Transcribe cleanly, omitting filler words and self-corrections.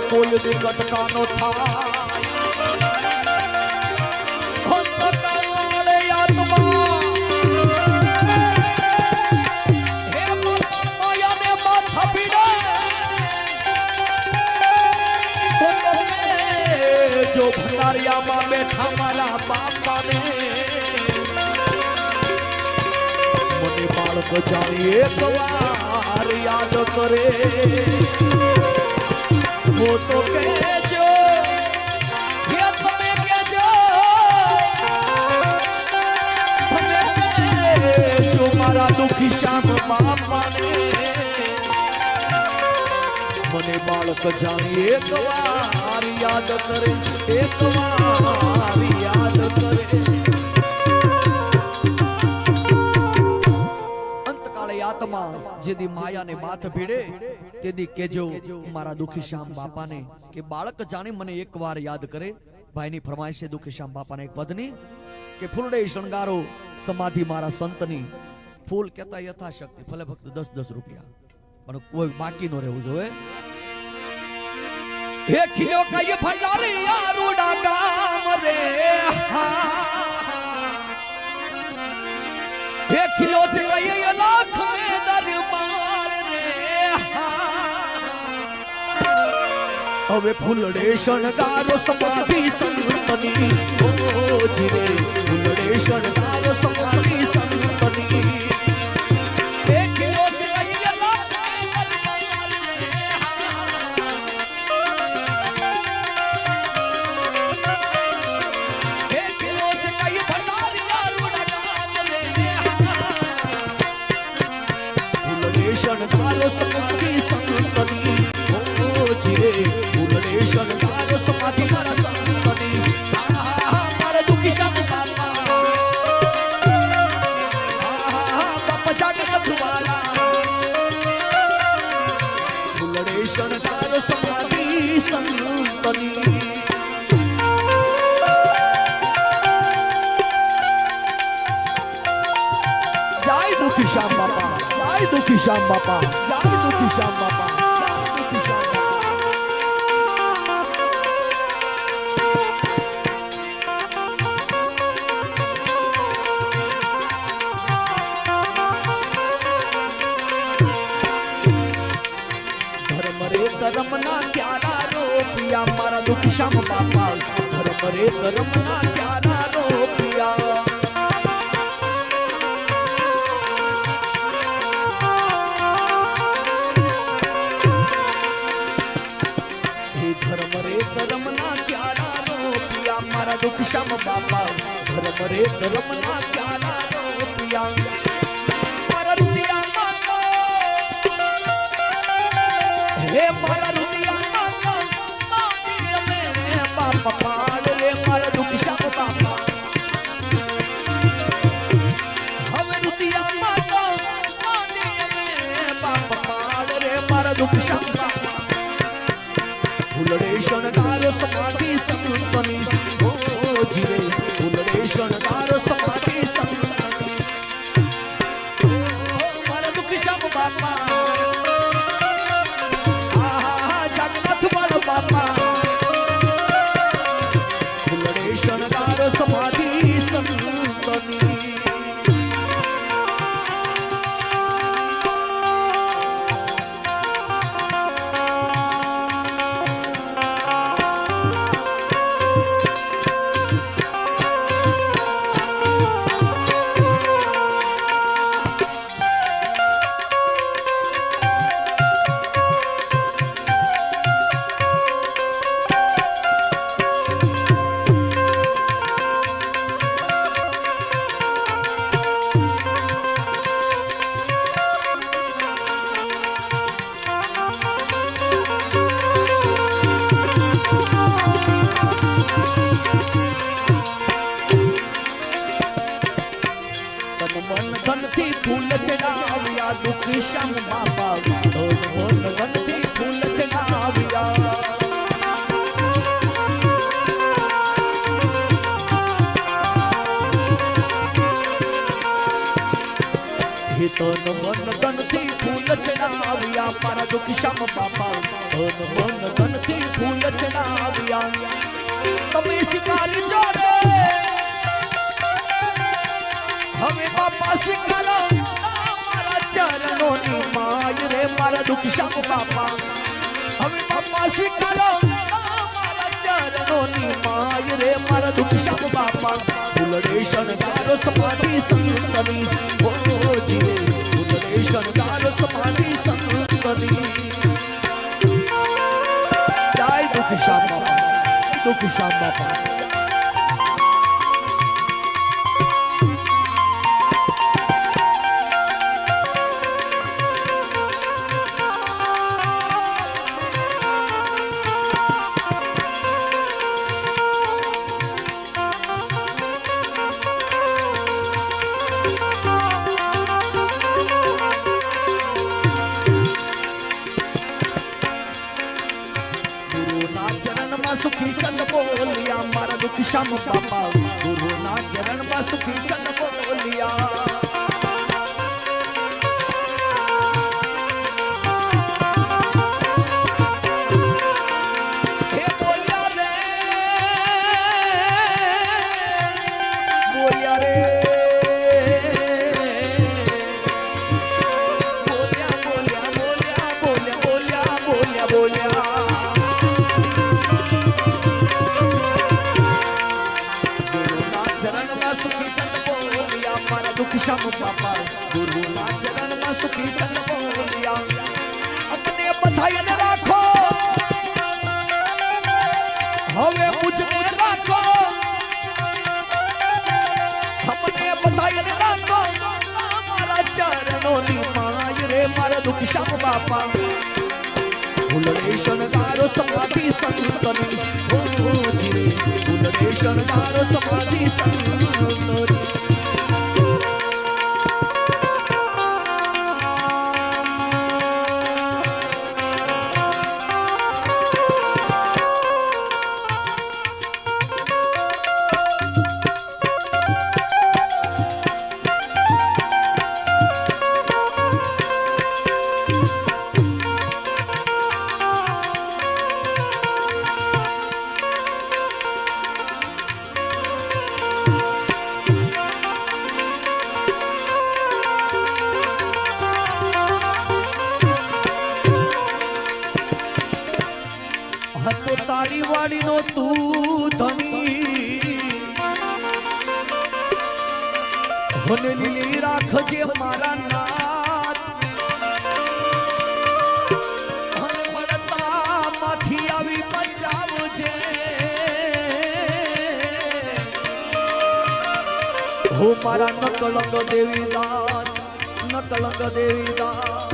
कोई दिक्कत कानो था आत्मा हे माया ने माथा पीड़े जो भंडारिया मां बैठा मारा बापा ने मने बालक जानी एक बार याद करे वो तो कहजो ये तुम्हें कहजो हमें कहजो मारा दुखी श्याम बापा ने मने बालक जानी एक बार याद करे एक बार याद करे अंतकाले आत्मा जेदी माया ने माथ भीड़े तेदी केजो मारा दुखी श्याम बापा ने के बालक जाने मने एक बार याद करे भाई नी फरमाइश है दुखी श्याम बापा ने एक पदनी के फूलडे शणगारो समाधि मारा संतनी फूल कहता यथाशक्ति फले भक्त 10-10 रुपया पण कोई बाकी नो रहવું જોઈએ हे खिलो का ये भंडारी यारूडा गाम रे हे खिलो का ये लाख में दरबार रे अबे फूलड़े शणगारो समाधि संतनी ओ जीरे फूलड़े शणगारो समाधि संतनी शणगारो समाधि संतनी ओ जीरे फूलड़े शणगारो समाधि मारा संतनी मारा दुखी श्याम बापा बापा जागनाथ वाला फूलड़े शणगारो समाधि संतनी जय दुखी श्याम बापा जय दुखी श्याम बापा जय दुखी श्याम बापा जय दुखी श्याम धर्म रे धर्म ना क्यारा रो पिया मारा दुखी श्याम बापा धर्म रे धर्म ना क्यारा रो पिया दुख श्याम बापा धर्म रे धर्म ना क्यारा रो पिया मारा रुदिया माता हे मारा रुदिया माता मानी में बापा पाल रे मारा दुख श्याम बापा हमें रुदिया माता मानी में बापा पाल रे मारा दुख श्याम बापा फूलड़े शणगारो समाधि संतनी जीरे फूलड़े शणगारो समाधि संतनी मारा दुखी श्याम बापा जगन्नाथ वाला बापा फूलड़े शणगारो समाधि संतनी દુઃખી શ્યામ બાપા ધન ગણથી ફૂલ ચડાવ્યા તન મન ધનથી ફૂલ ચડાવ્યા મારા દુઃખી શ્યામ બાપા તન મન ધનથી ફૂલ ચડાવ્યા તમે સ્વીકારજો રે હવે બાપા સ્વીકારો મારા ચરણોની માય રે મારા દુઃખી શ્યામ બાપા હવે બાપા સ્વીકારો મારા ચરણોની માય રે મારા દુઃખી શ્યામ બાપા ફૂલડે શણગારો સમાધિ સંતની બોજી ફૂલડે શણગારો સમાધિ સંતની જય દુઃખી શ્યામ બાપા દુઃખી શ્યામ બાપા सुखी चंद बोलिया मारा दुख श्याम बापा गुरु ना चरण में सुखी चंद बोलिया हे बोलिया रे बोलिया रे बोलिया बोलिया बोलिया बोलिया बोलिया बोलिया बोलिया सुखी चंद बोलिया मारा दुख श्याम बापा गुरु ना चरण में सुखी चंद बोलिया अपने बधाई ने राखो हवे मुझने राखो अपने बधाई ने राखो मारा चरणों नी माय रे मारा दुख श्याम बापा फूलड़े शणगारो समाधि संतनी हो जी फूलड़े शणगारो समाधि संतनी तो तारी वाड़ी नो तू धनी होने लीली राखजे मारा नाथ हने बड़ता माथी आवी बचावजे हो मारा नकलंग देवीदास नकलंग देवीदास